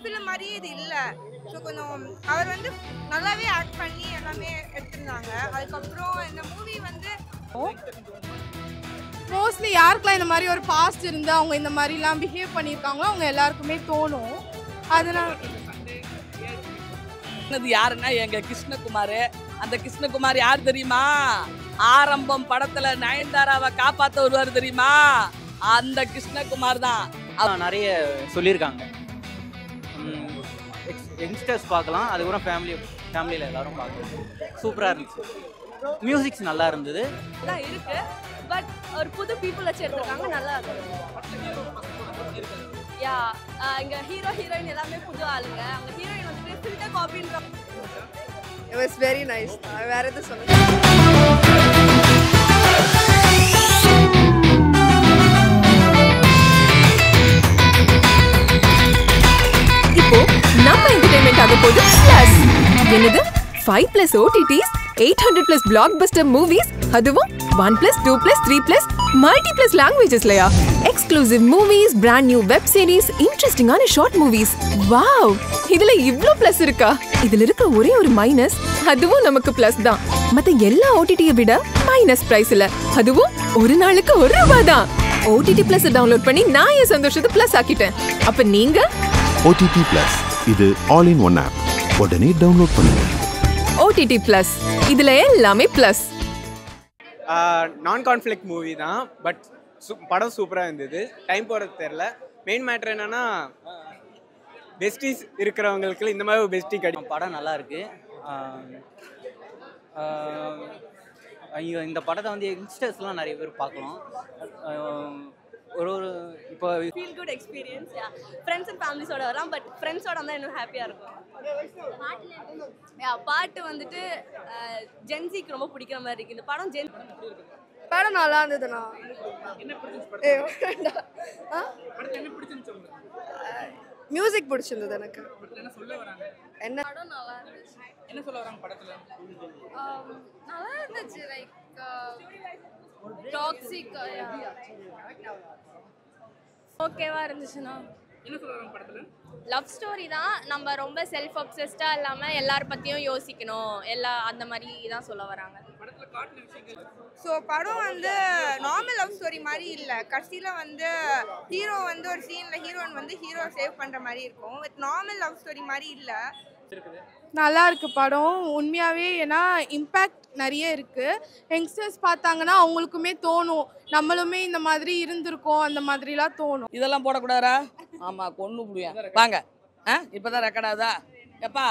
Film மாதிரியே இது இல்லை. ஸோ கொஞ்சம் அவர் வந்து நல்லாவே ஆக்ட் பண்ணி எல்லாமே எடுத்திருந்தாங்க. அதுக்கப்புறம் இந்த மூவி வந்து மோஸ்ட்லி யாருக்கெல்லாம் இந்த மாதிரி ஒரு பாஸ்ட் இருந்து அவங்க இந்த மாதிரிலாம் பிஹேவ் பண்ணியிருக்காங்களோ அவங்க எல்லாருக்குமே தோணும். அதனால யாருன்னா எங்க கிருஷ்ணகுமார். அந்த கிருஷ்ணகுமார் யார் தெரியுமா? ஆரம்பம் படத்துல நயன்தாராவை காப்பாற்ற வருவார் தெரியுமா? அந்த கிருஷ்ணகுமார் தான். நிறைய சொல்லியிருக்காங்க. யங்ஸ்டர்ஸ் பார்க்கலாம், அதுக்கப்புறம் ஃபேமிலியில் எல்லாரும் பார்க்கலாம். சூப்பராக இருந்துச்சு. மியூசிக்ஸ் நல்லா இருந்தது தான் இருக்கு. பட் ஒரு புது பீப்புள் வச்சு எடுத்துருக்காங்க, நல்லா இருக்கு. யா இங்க ஹீரோ ஹீரோயின் எல்லாமே புது ஆளுங்க. அவங்க ஹீரோயின் வந்துட்டு filter காப்பின்ற. It was very nice. வேற எதுவும் சொல்லுங்க. இப்போ நம்ம என்டர்டெயின்மெண்ட் ஆக போகுது பிளஸ். என்னது 5+ OTTs, 800+ blockbuster movies, அதுவும் 1+, 2+, 3+, multi+ languagesலயா? Exclusive movies, brand new web series, இன்ட்ரெஸ்டிங்கான ஷார்ட் மூவிஸ். வாவ், இதுல இவ்ளோ பிளஸ் இருக்கா? இதுல இருக்க ஒரே ஒரு மைனஸ், அதுவும் நமக்கு பிளஸ் தான். மத்த எல்லா OTT-ய விட மைனஸ் பிரைஸ்ல, அதுவும் ஒரு நாளுக்கு ₹1 தான். OTT Plus டவுன்லோட் பண்ணி நான் என் சந்தோஷத்தை பிளஸ் ஆக்கிட்டேன். அப்ப நீங்க OTT Plus இது ஆல் இன் ஒன் ஆப். உடனே டவுன்லோட் பண்ணுங்க. OTT Plus இதுல எல்லாமே பிளஸ். நான் கான்ஃப்ளிக்ட் மூவி தான். பட் படம் சூப்பராக இருந்தது. டைம் போகிறது தெரில. மெயின் மேட்ரு என்னன்னா பெஸ்டிஸ் இருக்கிறவங்களுக்கு இந்த மாதிரி ஒரு பெஸ்டி கிடைக்கும். படம் நல்லா இருக்கு. இந்த படத்தை வந்து யங்ஸ்டர்ஸ்லாம் நிறைய பேர் பார்க்கலாம். ஒரு இப்போ feel good experience. Yeah friends and ஃபேமிலிஸோட வரலாம். பட் ஃப்ரெண்ட்ஸோட வந்தால் இன்னும் ஹாப்பியாக இருக்கும். பாட்டு வந்துட்டு ஜென்சிக்கு ரொம்ப பிடிக்கிற மாதிரி இருக்கு. இந்த படம் நல்லா இருந்ததுண்ணா. மியூசிக் பிடிச்சிருந்தது எனக்கு. என்ன படம் நல்லா இருந்துச்சு. என்ன சொல்ல வராங்க படத்துல? நல்லா இருந்துச்சு. லைக் டாக்ஸிக் ஓகேவா இருந்துச்சுன்னா. என்ன சொல்ல வராங்க படத்துல? லவ் ஸ்டோரி தான். நம்ம ரொம்ப செல்ஃப் அப்சஸ்டா இல்லாம எல்லார பத்தியும் யோசிக்கணும், அந்த மாதிரி தான் சொல்ல வராங்க. ஸோ படம் வந்து நார்மல் லவ் ஸ்டோரி மாதிரி இல்லை. கடைசியில் வந்து ஹீரோ வந்து ஒரு சீனில் ஹீரோயின் வந்து ஹீரோ சேவ் பண்ணுற மாதிரி இருக்கும். வித் நார்மல் லவ் ஸ்டோரி மாதிரி இல்லை. நல்லா இருக்கு படம் உண்மையாவே. ஏன்னா இம்பேக்ட் நிறைய இருக்கு. யங்ஸ்டர்ஸ் பார்த்தாங்கன்னா அவங்களுக்குமே தோணும், நம்மளுமே இந்த மாதிரி இருந்திருக்கோம், அந்த மாதிரிலாம் தோணும். இதெல்லாம் போடக்கூடாதா? ஆமா, கொன்னு புடுவேன். வாங்க, இப்பதான் ரெக்கார்ட் ஆகுதா? எப்பா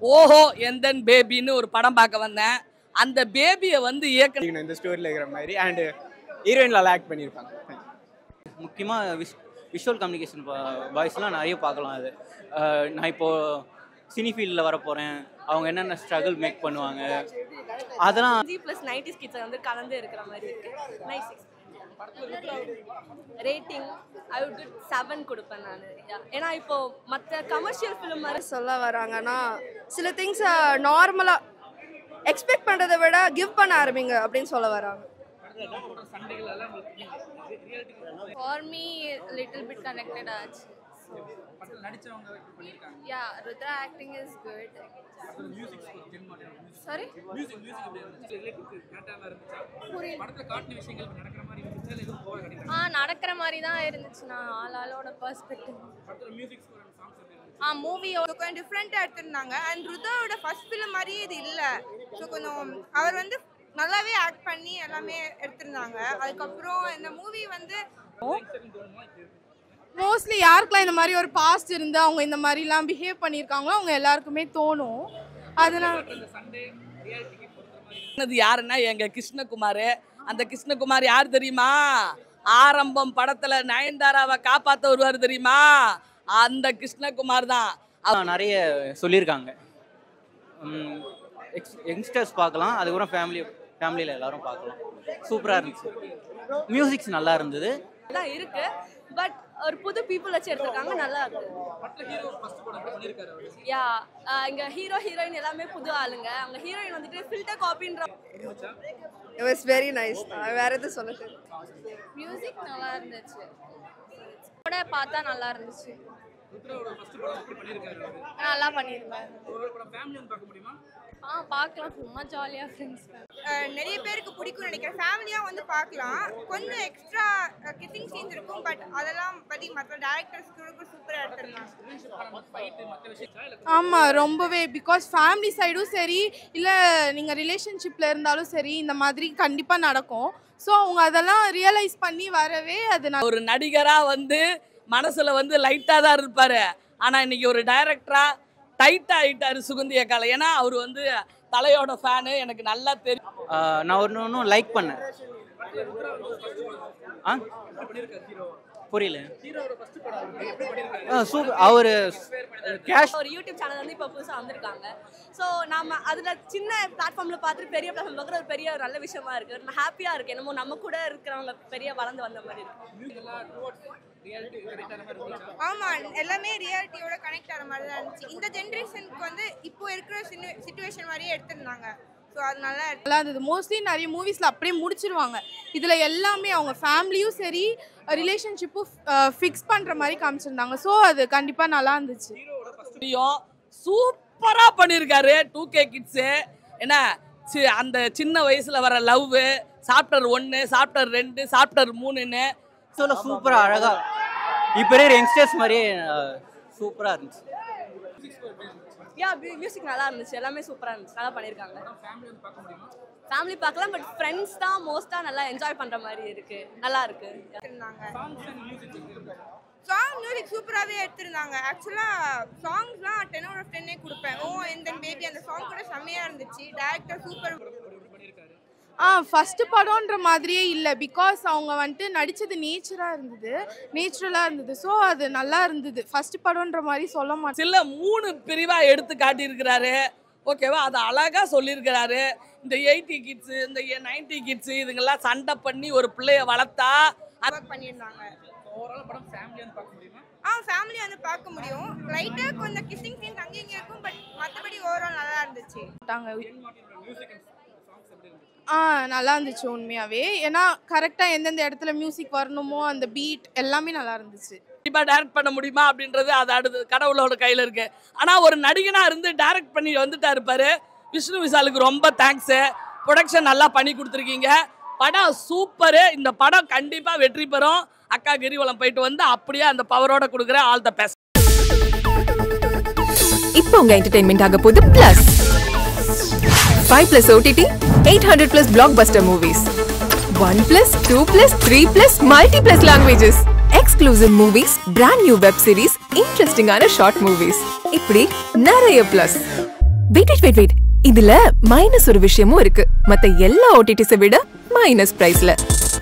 ஓஹோ எந்தன் பேபின்னு ஒரு படம் பார்க்க வந்தேன். அந்த பேபியை வந்து இயக்கணும் இந்த ஸ்டோரியில் இருக்கிற மாதிரி. அண்டு ஹீரோயின் நல்லா ஆக்ட் பண்ணியிருப்பாங்க. முக்கியமாக விஷுவல் கம்யூனிகேஷன் வாய்ஸ்லாம் நிறைய பார்க்கலாம். அது நான் இப்போது சினி ஃபீல்டில் வர போகிறேன், அவங்க என்னென்ன ஸ்ட்ரகிள் மேக் பண்ணுவாங்க அதெல்லாம் +90s கிட்ஸ் வந்து கலந்து இருக்கிற மாதிரி இருக்கு. Nice. Rating I would give 7 கொடுப்பேன் நான். ஏன்னா இப்போ மற்ற கமர்ஷியல் ஃபிலிம் மாதிரி சொல்ல வராங்கன்னா சில திங்ஸ் நார்மலா எக்ஸ்பெக்ட் பண்றதை விட கிவ் பண்ண ஆரம்பிங்க அப்படின்னு சொல்ல வராங்க. For me little bit connected ஆச்சு. Yeah, Rudra acting is good. Sorry? நடக்கிற மாதிரி தான் இருந்துச்சுன்னா ஆளோட பெர்ஸ்பெக்டிவ். மூவியோட கொஞ்சம் டிஃப்ரெண்ட்டாக எடுத்திருந்தாங்க. அண்ட் ருத்ராவோட ஃபர்ஸ்ட் ஃபிலிம் மாதிரியே இது இல்லை. ஸோ கொஞ்சம் அவர் வந்து நல்லாவே ஆக்ட் பண்ணி எல்லாமே எடுத்திருந்தாங்க. அதுக்கப்புறம் இந்த மூவி வந்து மோஸ்ட்லி யாருக்கெல்லாம் இந்த மாதிரி ஒரு பாஸ்ட் இருந்து அவங்க இந்த மாதிரிலாம் பிஹேவ் பண்ணியிருக்காங்களோ அவங்க எல்லாருக்குமே தோணும். அதனால யாருன்னா எங்க கிருஷ்ணகுமார். அந்த கிருஷ்ணகுமார் யார் தெரியுமா? ஆரம்பம் படத்துல நயன்தாராவை காப்பாற்ற வருவார் தெரியுமா? அந்த கிருஷ்ணகுமார் தான். நிறைய சொல்லியிருக்காங்க. யங்ஸ்டர்ஸ் பார்க்கலாம், அதுக்கப்புறம் ஃபேமிலியில் எல்லாரும் பார்க்கலாம். சூப்பராக இருந்துச்சு. மியூசிக்ஸ் நல்லா இருந்தது. தான் இருக்கு. பட் ஒரு புது பீப்புள் வச்சு எடுத்துருக்காங்க, நல்லா இருக்கு. யா இங்க ஹீரோ ஹீரோயின் எல்லாமே புது ஆளுங்க. அவங்க ஹீரோயின் வந்துட்டு filter காப்பின்ற. It was very nice. வேற எதுவும் சொல்லுங்க. மியூசிக் நல்லா இருந்துச்சு. கூட பார்த்தா நல்லா இருந்துச்சு. நல்லா பண்ணியிருக்காரு. பார்க்கலாம் சும்மா ஜாலியாக ஃப்ரெண்ட்ஸ். நிறைய பேருக்கு பிடிக்கும்னு நினைக்கிறேன். ஃபேமிலியாக வந்து பார்க்கலாம். கொஞ்சம் எக்ஸ்ட்ரா கிசிங் சீன்ஸ் இருக்கும், பட் அதெல்லாம் பற்றி மற்ற டேரக்டர்ஸ்க்கு சூப்பராக எடுத்துருந்தாங்க. ஆமாம், ரொம்பவே. பிகாஸ் ஃபேமிலி சைடும் சரி, இல்லை நீங்கள் ரிலேஷன்ஷிப்பில் இருந்தாலும் சரி, இந்த மாதிரி கண்டிப்பாக நடக்கும். ஸோ அவங்க அதெல்லாம் ரியலைஸ் பண்ணி வரவே அது ஒரு நடிகராக வந்து மனசில் வந்து லைட்டாக தான் இருப்பார். ஆனால் இன்னைக்கு ஒரு டைரக்டராக டைட்டாக ஆகிட்டார் சுகந்தி அக்கால. ஏன்னா அவர் வந்து தலையோட ஃபேனு, எனக்கு நல்லா தெரியும். நான் ஒன்றும் லைக் பண்ணேன். புரியல. அவர் கேஷ் ஒரு யூடியூப் சேனல் வந்து இப்போ புதுசாக வந்திருக்காங்க. ஸோ நம்ம அதில் சின்ன பிளாட்ஃபார்மில் பார்த்துட்டு பெரிய பிளாட்ஃபார்ம் பார்க்குற ஒரு பெரிய நல்ல விஷயமா இருக்குது. நம்ம ஹாப்பியாக இருக்குது. என்னமோ நம்ம கூட இருக்கிறவங்க பெரிய வளர்ந்து வந்த மாதிரி இருக்குது. ஆமா, எல்லாமே ரியாலிட்டியோட கனெக்ட் ஆகிற மாதிரி தான் இருந்துச்சு. இந்த ஜென்ரேஷனுக்கு வந்து இப்போ இருக்கிற சிச்சுவேஷன் மாதிரியே எடுத்திருந்தாங்க. ஸோ அது நல்லா இருந்தது. மோஸ்ட்லி நிறைய மூவிஸில் அப்படியே முடிச்சிருவாங்க. இதில் எல்லாமே அவங்க ஃபேமிலியும் சரி, ரிலேஷன்ஷிப்பும் ஃபிக்ஸ் பண்ணுற மாதிரி காமிச்சிருந்தாங்க. ஸோ அது கண்டிப்பாக நல்லா இருந்துச்சு. சூப்பராக பண்ணியிருக்காரு 2K கிட்ஸு. ஏன்னா அந்த சின்ன வயசில் வர லவ், சாப்டர் 1, சாப்டர் 2, சாப்டர் 3ன்னு சூப்பராக அழகாக இப்போ இருக்கிற யங்ஸ்டர்ஸ் மாதிரியே சூப்பராக இருந்துச்சு. மியூசிக் நல்லா இருந்துச்சு. எல்லாமே சூப்பராக இருந்துச்சு. நல்லா பண்ணியிருக்காங்க. ஃபேமிலி பார்க்கலாம், பட் ஃப்ரெண்ட்ஸ் தான் மோஸ்ட்டாக நல்லா என்ஜாய் பண்ணுற மாதிரி இருக்குது. நல்லா இருக்குது. சாங் மியூசிக் சூப்பராகவே எடுத்திருந்தாங்க. ஆக்சுவலாக சாங்ஸ்லாம் 10 out of 10 கொடுப்பேன். ஓ என் பேபி அந்த சாங் கூட செம்மையாக இருந்துச்சு. Director super. ஃபஸ்ட்டு படம்ன்ற மாதிரியே இல்லை. பிகாஸ் அவங்க வந்துட்டு நடித்தது நேச்சராக இருந்தது. ஸோ அது நல்லா இருந்தது. ஃபஸ்ட்டு படம்ன்ற மாதிரி சொல்ல மாட்டேன். சில 3 பிரிவாக எடுத்து காட்டியிருக்கிறாரு. ஓகேவா, அதை அழகாக சொல்லியிருக்கிறாரு. இந்த 80 கிட்ஸு, இந்த 90 கிட்ஸு இதுங்கெல்லாம் சண்டை பண்ணி ஒரு பிள்ளைய வளர்த்தா ஒர்க் பண்ணியிருந்தாங்க. ஃபேமிலி வந்து பார்க்க முடியும். லைட்டாக கொஞ்சம் கிஸ்ஸிங் சீன்ஸ் அங்கேயும் இருக்கும், பட் மற்றபடி ஓவரால் நல்லா இருந்துச்சு. நல்லா இருந்துச்சு உண்மையாகவே. ஏன்னா கரெக்டாக எந்தெந்த இடத்துல மியூசிக் வரணுமோ அந்த பீட் எல்லாமே நல்லா இருந்துச்சு. கண்டிப்பாக டைரக்ட் பண்ண முடியுமா அப்படின்றது அது அடுத்து கடவுளோட கையில் இருக்குது. ஆனால் ஒரு நடிகனாக இருந்து டைரக்ட் பண்ணி வந்துட்டா இருப்பார். விஷ்ணு விஷாலுக்கு ரொம்ப தேங்க்ஸு. ப்ரொடக்ஷன் நல்லா பண்ணி கொடுத்துருக்கீங்க. படம் சூப்பரு. இந்த படம் கண்டிப்பாக வெற்றி பெறும். அக்கா கிரிவலம் போயிட்டு வந்து அப்படியே அந்த பவரோட கொடுக்குற ஆல் த பெஸ்ட். இப்போ உங்க என்டர்டெயின்மெண்ட் ஆக போகுது plus 5+ OTT 800+ blockbuster movies 1+, 2+, 3+, multi+ languages exclusive movies, brand new web series, interesting ஆன short movies இப்படி நிறைய பிளஸ். வெயிட் இதுல மைனஸ் ஒரு விஷயமும் இருக்கு. மத்த எல்லா OTTs விட மைனஸ் பிரைஸ்ல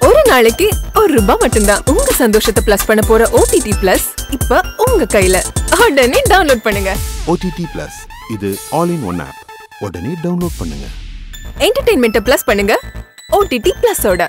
ஒரு நாளைக்கு ₹1 மட்டும்தான். உங்க சந்தோஷத்தை பிளஸ் பண்ண போற OTT பிளஸ் இப்ப உங்க கையில. உடனே டவுன்லோட் பண்ணுங்க. OTT Plus இது ஆல் இன் ஒன் ஆப். உடனே டவுன்லோட் பண்ணுங்க. என்டர்டெயின்மெண்ட்டை பிளஸ் பண்ணுங்க OTT Plus ஓட.